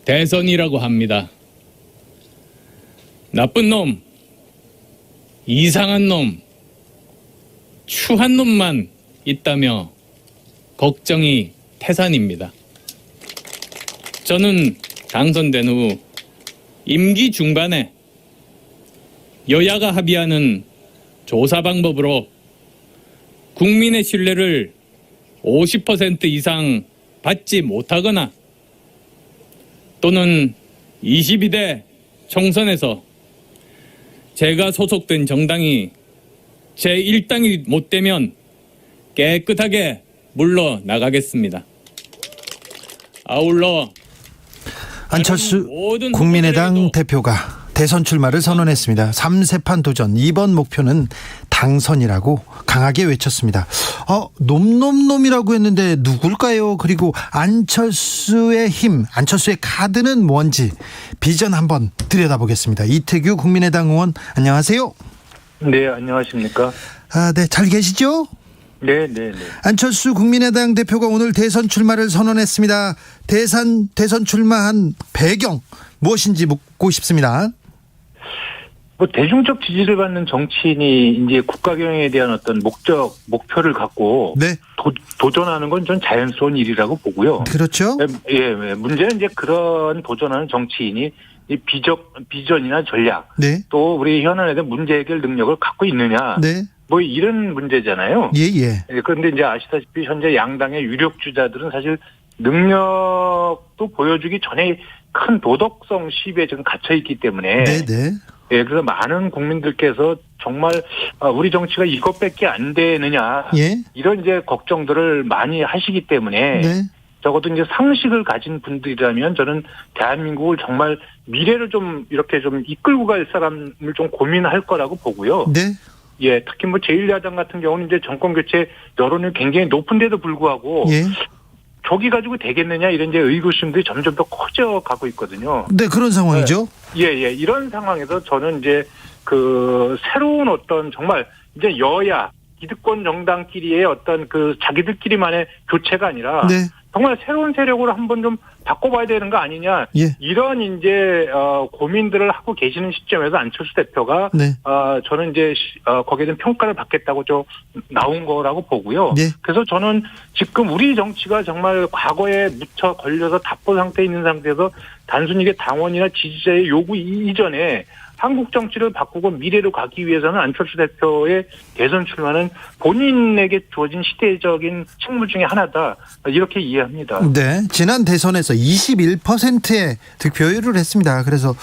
대선이라고 합니다. 나쁜 놈, 이상한 놈, 추한 놈만 있다며 걱정이 태산입니다. 저는 당선된 후 임기 중반에 여야가 합의하는 조사 방법으로 국민의 신뢰를 50% 이상 받지 못하거나 또는 22대 총선에서 제가 소속된 정당이 제1당이 못 되면 깨끗하게 물러나가겠습니다. 아울러 안철수 국민의당 대표가 대선 출마를 선언했습니다. 3세판 도전, 이번 목표는 당선이라고 강하게 외쳤습니다. 놈이라고 했는데 누굴까요? 그리고 안철수의 힘, 안철수의 카드는 뭔지 비전 한번 들여다보겠습니다. 이태규 국민의당 의원, 안녕하세요. 네, 안녕하십니까? 네, 잘 계시죠? 네. 안철수 국민의당 대표가 오늘 대선 출마를 선언했습니다. 대선 출마한 배경 무엇인지 묻고 싶습니다. 대중적 지지를 받는 정치인이 이제 국가 경영에 대한 어떤 목표를 갖고 네. 도전하는 건 전 자연스러운 일이라고 보고요. 그렇죠. 예, 문제는 이제 그런 도전하는 정치인이 이 비전이나 전략, 네. 또 우리 현안에 대한 문제 해결 능력을 갖고 있느냐, 네. 뭐 이런 문제잖아요. 예. 그런데 이제 아시다시피 현재 양당의 유력 주자들은 사실 능력도 보여주기 전에 큰 도덕성 시비에 지금 갇혀 있기 때문에. 네. 예, 그래서 많은 국민들께서 정말 우리 정치가 이것밖에 안 되느냐, 예. 이런 이제 걱정들을 많이 하시기 때문에. 네. 적어도 이제 상식을 가진 분들이라면 저는 대한민국을 정말 미래를 좀 이렇게 좀 이끌고 갈 사람을 좀 고민할 거라고 보고요. 네. 예, 특히 뭐 제1야당 같은 경우는 이제 정권 교체 여론이 굉장히 높은데도 불구하고. 예. 저기 가지고 되겠느냐 이런 이제 의구심들이 점점 더 커져가고 있거든요. 네, 그런 상황이죠. 예. 이런 상황에서 저는 이제 그 새로운 어떤 정말 이제 여야 기득권 정당끼리의 어떤 그 자기들끼리만의 교체가 아니라. 네. 정말 새로운 세력으로 한번 좀 바꿔봐야 되는 거 아니냐. 예. 이런 이제 고민들을 하고 계시는 시점에서 안철수 대표가. 네. 저는 이제 거기에 대한 평가를 받겠다고 좀 나온 거라고 보고요. 네. 그래서 저는 지금 우리 정치가 정말 과거에 묻혀 걸려서 답보 상태에 있는 상태에서 단순히 이게 당원이나 지지자의 요구 이전에 한국 정치를 바꾸고 미래로 가기 위해서는 안철수 대표의 대선 출마는 본인에게 주어진 시대적인 책무 중에 하나다, 이렇게 이해합니다. 네, 지난 대선에서 21%의 득표율을 했습니다. 그래서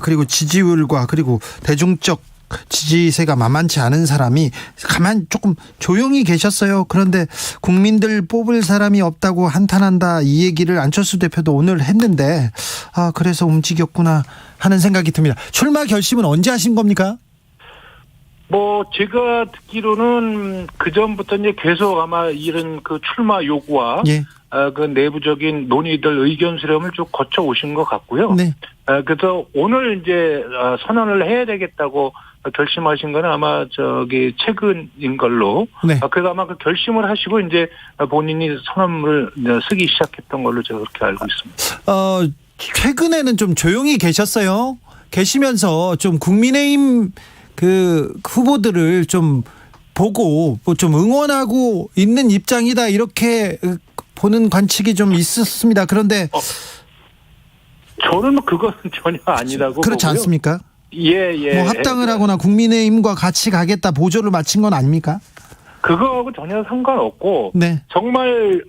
그리고 지지율과 그리고 대중적 지지세가 만만치 않은 사람이 가만 조금 조용히 계셨어요. 그런데 국민들 뽑을 사람이 없다고 한탄한다, 이 얘기를 안철수 대표도 오늘 했는데 그래서 움직였구나 하는 생각이 듭니다. 출마 결심은 언제 하신 겁니까? 뭐 제가 듣기로는 그 전부터 이제 계속 아마 이런 그 출마 요구와 예. 그 내부적인 논의들 의견 수렴을 쭉 거쳐 오신 것 같고요. 네. 그래서 오늘 이제 선언을 해야 되겠다고 결심하신 거는 아마 최근인 걸로. 네. 그래서 아마 그 결심을 하시고 이제 본인이 선언문을 쓰기 시작했던 걸로 제가 그렇게 알고 있습니다. 최근에는 좀 조용히 계셨어요. 계시면서 좀 국민의힘 그 후보들을 좀 보고 뭐 좀 응원하고 있는 입장이다, 이렇게 보는 관측이 좀 있었습니다. 그런데 저는 그건 전혀 아니라고 그렇지 보고요. 않습니까? 예. 뭐 합당을 하거나 국민의힘과 같이 가겠다 보조를 마친 건 아닙니까? 그거하고 전혀 상관없고. 네. 정말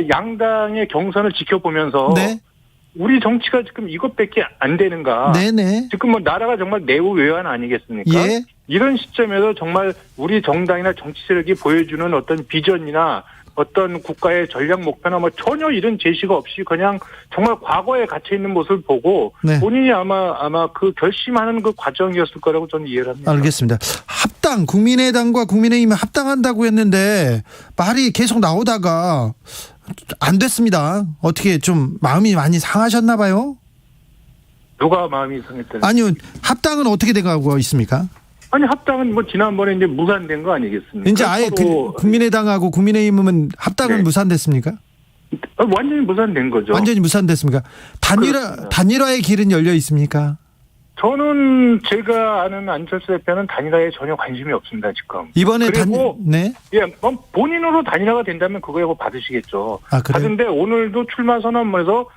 양당의 경선을 지켜보면서. 네. 우리 정치가 지금 이것밖에 안 되는가. 네네. 지금 뭐 나라가 정말 내후외환 아니겠습니까? 예. 이런 시점에서 정말 우리 정당이나 정치 세력이 보여주는 어떤 비전이나 어떤 국가의 전략 목표나 뭐 전혀 이런 제시가 없이 그냥 정말 과거에 갇혀 있는 모습을 보고. 네. 본인이 아마 그 결심하는 그 과정이었을 거라고 저는 이해를 합니다. 알겠습니다. 합당, 국민의당과 국민의힘이 합당한다고 했는데 말이 계속 나오다가 안 됐습니다. 어떻게 좀 마음이 많이 상하셨나 봐요? 누가 마음이 상했다는? 아니요, 합당은 어떻게 돼가고 있습니까? 아니, 합당은 뭐 지난번에 이제 무산된 거 아니겠습니까? 이제 아예 국민의당하고 국민의힘은 합당은 네. 무산됐습니까? 완전히 무산된 거죠. 완전히 무산됐습니까? 단일화의 길은 열려 있습니까? 저는 제가 아는 안철수 대표는 단일화에 전혀 관심이 없습니다, 지금. 이번에 네. 예, 본인으로 단일화가 된다면 그거하고 받으시겠죠. 아, 그래요? 받은데 오늘도 출마 선언문에서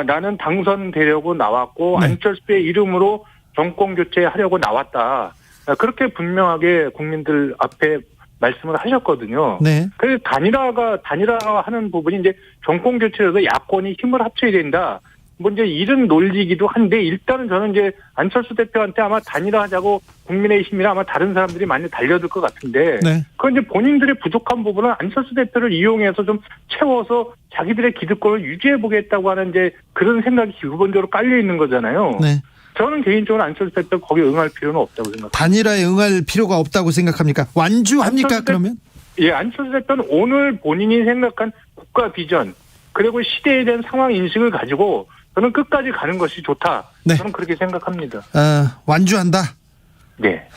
나는 당선되려고 나왔고, 네. 안철수의 이름으로 정권 교체하려고 나왔다. 그렇게 분명하게 국민들 앞에 말씀을 하셨거든요. 네. 그래서 단일화가 하는 부분이 이제 정권 교체에서 야권이 힘을 합쳐야 된다. 뭐 이제 이런 논리기도 한데 일단은 저는 이제 안철수 대표한테 아마 단일화하자고 국민의힘이나 아마 다른 사람들이 많이 달려들 것 같은데, 네. 그건 이제 본인들의 부족한 부분은 안철수 대표를 이용해서 좀 채워서 자기들의 기득권을 유지해 보겠다고 하는 이제 그런 생각이 기본적으로 깔려 있는 거잖아요. 네. 저는 개인적으로 안철수 대표 거기에 응할 필요는 없다고 생각합니다. 단일화에 응할 필요가 없다고 생각합니까? 완주합니까, 그러면? 예, 안철수 대표는 오늘 본인이 생각한 국가 비전 그리고 시대에 대한 상황 인식을 가지고 저는 끝까지 가는 것이 좋다. 네. 저는 그렇게 생각합니다. 완주한다? 네.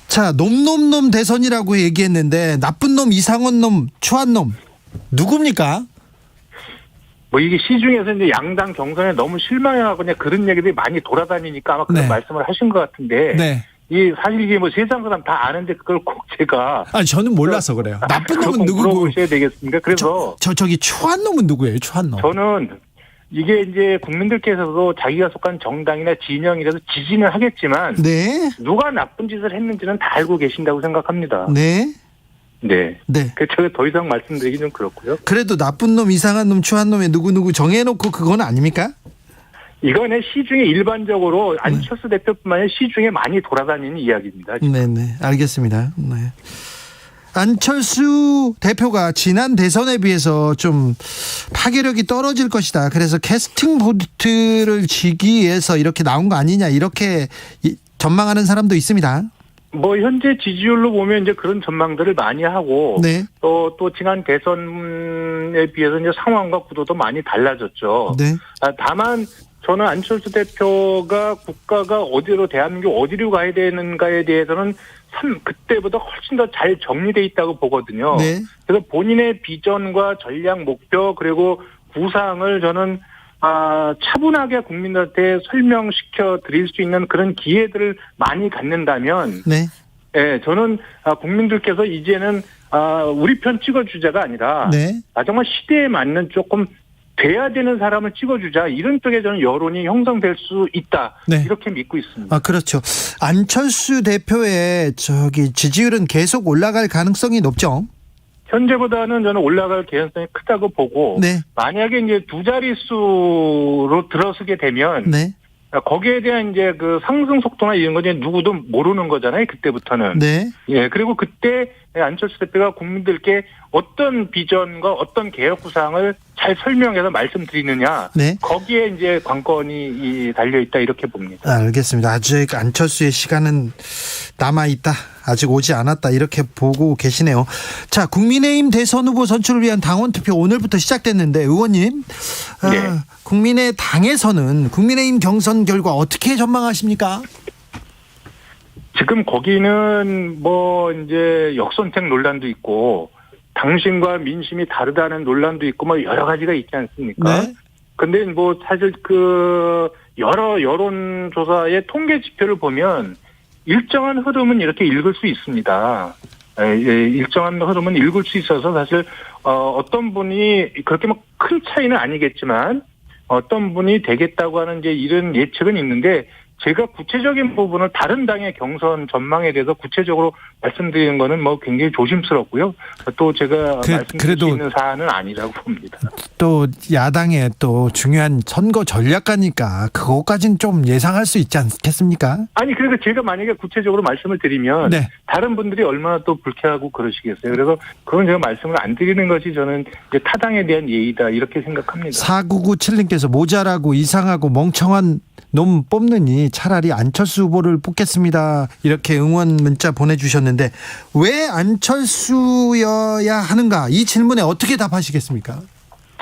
자, 놈 대선이라고 얘기했는데 나쁜 놈, 이상한 놈, 추한 놈 누굽니까? 뭐 이게 시중에서 이제 양당 경선에 너무 실망해하고 그냥 그런 얘기들이 많이 돌아다니니까 아마 그런 네. 말씀을 하신 것 같은데. 네. 이 사실 이게 뭐 세상 사람 다 아는데 그걸 꼭 제가. 아니 저는 몰라서 그래요. 나쁜 놈은 누구고? 물어보셔야 되겠습니까? 그래서 저기 추한 놈은 누구예요? 추한 놈. 저는 이게 이제 국민들께서도 자기가 속한 정당이나 진영이라서 지지는 하겠지만. 네. 누가 나쁜 짓을 했는지는 다 알고 계신다고 생각합니다. 네. 네. 네. 제가 더 이상 말씀드리기 좀 그렇고요. 그래도 나쁜 놈, 이상한 놈, 추한 놈에 누구 정해놓고 그건 아닙니까? 이거는 시중에 일반적으로 안철수 대표뿐만 아니라 시중에 많이 돌아다니는 이야기입니다. 네네. 알겠습니다. 네. 안철수 대표가 지난 대선에 비해서 좀 파괴력이 떨어질 것이다. 그래서 캐스팅 보트를 지기 위해서 이렇게 나온 거 아니냐. 이렇게 전망하는 사람도 있습니다. 뭐 현재 지지율로 보면 이제 그런 전망들을 많이 하고 네. 또 지난 대선에 비해서 이제 상황과 구도도 많이 달라졌죠. 네. 다만 저는 안철수 대표가 국가가 어디로 대한민국 어디로 가야 되는가에 대해서는 그때보다 훨씬 더 잘 정리돼 있다고 보거든요. 네. 그래서 본인의 비전과 전략 목표 그리고 구상을 저는 차분하게 국민들한테 설명시켜 드릴 수 있는 그런 기회들을 많이 갖는다면, 네. 예, 저는 국민들께서 이제는 우리 편 찍어주자가 아니라, 네. 정말 시대에 맞는 조금 돼야 되는 사람을 찍어주자 이런 쪽에 저는 여론이 형성될 수 있다. 네. 이렇게 믿고 있습니다. 그렇죠. 안철수 대표의 지지율은 계속 올라갈 가능성이 높죠. 현재보다는 저는 올라갈 개연성이 크다고 보고, 네. 만약에 이제 두 자릿수로 들어서게 되면, 네. 거기에 대한 이제 그 상승 속도나 이런 거 누구도 모르는 거잖아요. 그때부터는. 네. 예, 그리고 그때 안철수 대표가 국민들께 어떤 비전과 어떤 개혁 구상을 잘 설명해서 말씀드리느냐. 네. 거기에 이제 관건이 달려 있다 이렇게 봅니다. 알겠습니다. 아직 안철수의 시간은 남아 있다. 아직 오지 않았다. 이렇게 보고 계시네요. 자, 국민의힘 대선 후보 선출을 위한 당원 투표 오늘부터 시작됐는데 의원님, 네. 국민의당에서는 국민의힘 경선 결과 어떻게 전망하십니까? 지금 거기는 뭐 이제 역선택 논란도 있고 당신과 민심이 다르다는 논란도 있고 뭐 여러 가지가 있지 않습니까? 네. 근데 뭐 사실 여러 여론조사의 통계 지표를 보면 일정한 흐름은 이렇게 읽을 수 있습니다. 일정한 흐름은 읽을 수 있어서 사실 어떤 분이 그렇게 뭐 큰 차이는 아니겠지만 어떤 분이 되겠다고 하는 이제 이런 예측은 있는데 제가 구체적인 부분을 다른 당의 경선 전망에 대해서 구체적으로 말씀드리는 거는 뭐 굉장히 조심스럽고요. 또 제가 말씀드릴 수 있는 사안은 아니라고 봅니다. 또 야당의 또 중요한 선거 전략가니까 그것까지는 좀 예상할 수 있지 않겠습니까? 아니 그래서 제가 만약에 구체적으로 말씀을 드리면 네. 다른 분들이 얼마나 또 불쾌하고 그러시겠어요. 그래서 그건 제가 말씀을 안 드리는 것이 저는 이제 타당에 대한 예의다 이렇게 생각합니다. 4997님께서 모자라고 이상하고 멍청한 놈 뽑느니 차라리 안철수 후보를 뽑겠습니다. 이렇게 응원 문자 보내주셨는데 왜 안철수여야 하는가? 이 질문에 어떻게 답하시겠습니까?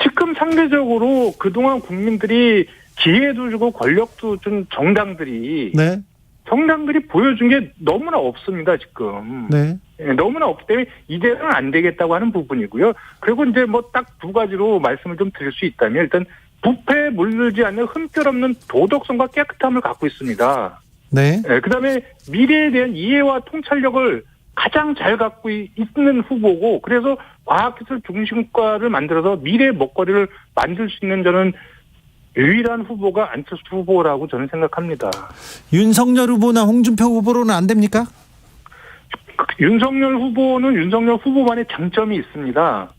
지금 상대적으로 그동안 국민들이 기회도 주고 권력도 준 정당들이 네. 정당들이 보여준 게 너무나 없습니다, 지금. 네. 예, 너무나 없기 때문에 이대로는 안 되겠다고 하는 부분이고요. 그리고 이제 뭐 딱 두 가지로 말씀을 좀 드릴 수 있다면 일단 부패에 물들지 않는 흠결 없는 도덕성과 깨끗함을 갖고 있습니다. 네. 예, 그다음에 미래에 대한 이해와 통찰력을 가장 잘 갖고 있는 후보고 그래서 과학기술 중심과를 만들어서 미래의 먹거리를 만들 수 있는 저는 유일한 후보가 안철수 후보라고 저는 생각합니다. 윤석열 후보나 홍준표 후보로는 안 됩니까? 윤석열 후보는 윤석열 후보만의 장점이 있습니다.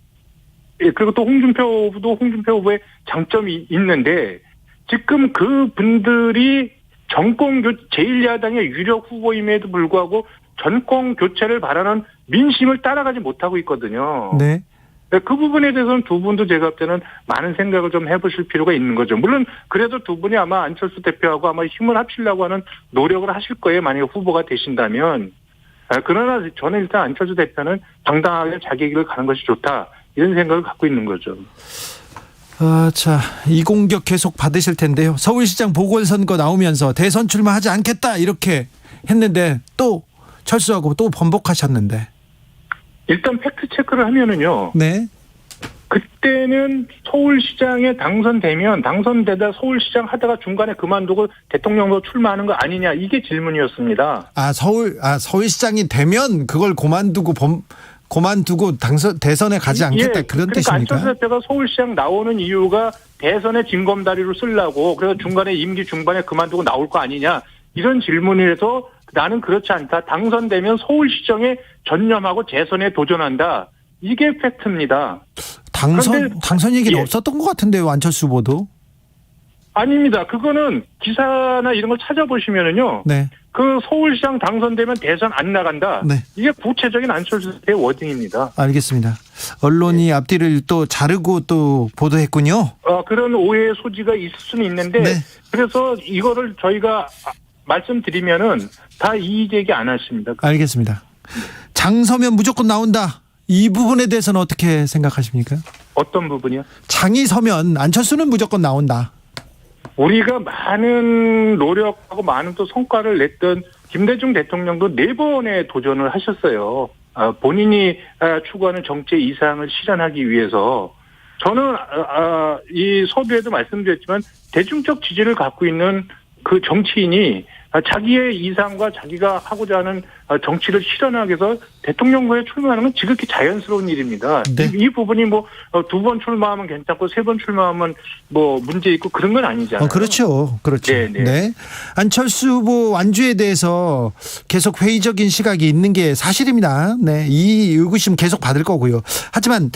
예, 그리고 또 홍준표 후보도 홍준표 후보의 장점이 있는데 지금 그 분들이 제1야당의 유력 후보임에도 불구하고 정권 교체를 바라는 민심을 따라가지 못하고 있거든요. 네. 그 부분에 대해서는 두 분도 제가 볼 때는 많은 생각을 좀 해보실 필요가 있는 거죠. 물론 그래도 두 분이 아마 안철수 대표하고 아마 힘을 합치려고 하는 노력을 하실 거예요. 만약에 후보가 되신다면. 그러나 저는 일단 안철수 대표는 당당하게 자기 길을 가는 것이 좋다. 이런 생각을 갖고 있는 거죠. 자, 이 공격 계속 받으실 텐데요. 서울시장 보궐선거 나오면서 대선 출마하지 않겠다 이렇게 했는데 또 철수하고 또 번복하셨는데. 일단 팩트 체크를 하면은요. 네. 그때는 서울시장에 당선되다 서울시장 하다가 중간에 그만두고 대통령으로 출마하는 거 아니냐 이게 질문이었습니다. 서울시장이 되면 그걸 그만두고 대선에 가지 않겠다 그런 그러니까 뜻입니까? 안철수 대표가 서울시장 나오는 이유가 대선의 징검다리로 쓰려고 그래서 중간에 임기 중반에 그만두고 나올 거 아니냐 이런 질문에서 나는 그렇지 않다. 당선되면 서울시정에 전념하고 재선에 도전한다. 이게 팩트입니다. 당선 얘기는 없었던 것 같은데요, 안철수 후보도. 아닙니다. 그거는 기사나 이런 걸 찾아보시면은요. 네. 그 서울시장 당선되면 대선 안 나간다. 네. 이게 구체적인 안철수 대표의 워딩입니다. 알겠습니다. 언론이 앞뒤를 또 자르고 또 보도했군요. 그런 오해의 소지가 있을 수는 있는데 네. 그래서 이거를 저희가 말씀드리면은 다 이의제기 안 하십니다. 알겠습니다. 장서면 무조건 나온다. 이 부분에 대해서는 어떻게 생각하십니까? 어떤 부분이요? 장이 서면 안철수는 무조건 나온다. 우리가 많은 노력하고 많은 또 성과를 냈던 김대중 대통령도 4번의 도전을 하셨어요. 본인이 추구하는 정치 이상을 실현하기 위해서. 저는 이 서두에도 말씀드렸지만 대중적 지지를 갖고 있는 그 정치인이 자기의 이상과 자기가 하고자 하는 정치를 실현하기 위해서 대통령과에 출마하는 건 지극히 자연스러운 일입니다. 네. 이 부분이 뭐 2번 출마하면 괜찮고 3번 출마하면 뭐 문제 있고 그런 건 아니잖아요. 그렇죠. 네네. 네. 안철수 후보 완주에 대해서 계속 회의적인 시각이 있는 게 사실입니다. 네. 이 의구심 계속 받을 거고요. 하지만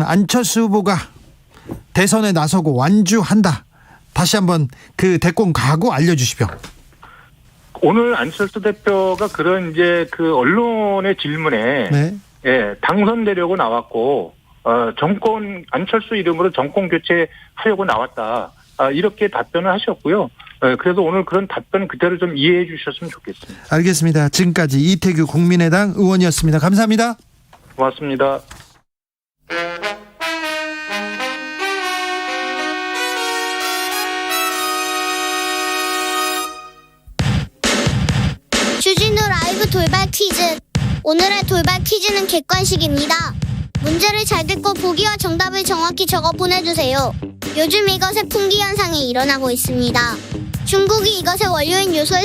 안철수 후보가 대선에 나서고 완주한다. 다시 한번 그 대권 각오 알려주시죠. 오늘 안철수 대표가 그런 이제 그 언론의 질문에 당선되려고 나왔고 안철수 이름으로 정권 교체하려고 나왔다. 이렇게 답변을 하셨고요. 그래서 오늘 그런 답변 그대로 좀 이해해 주셨으면 좋겠습니다. 알겠습니다. 지금까지 이태규 국민의당 의원이었습니다. 감사합니다. 고맙습니다. 주진우 라이브 돌발 퀴즈. 오늘의 돌발 퀴즈는 객관식입니다. 문제를 잘 듣고 보기와 정답을 정확히 적어 보내주세요. 요즘 이것의 풍기 현상이 일어나고 있습니다. 중국이 이것의 원료인 요소의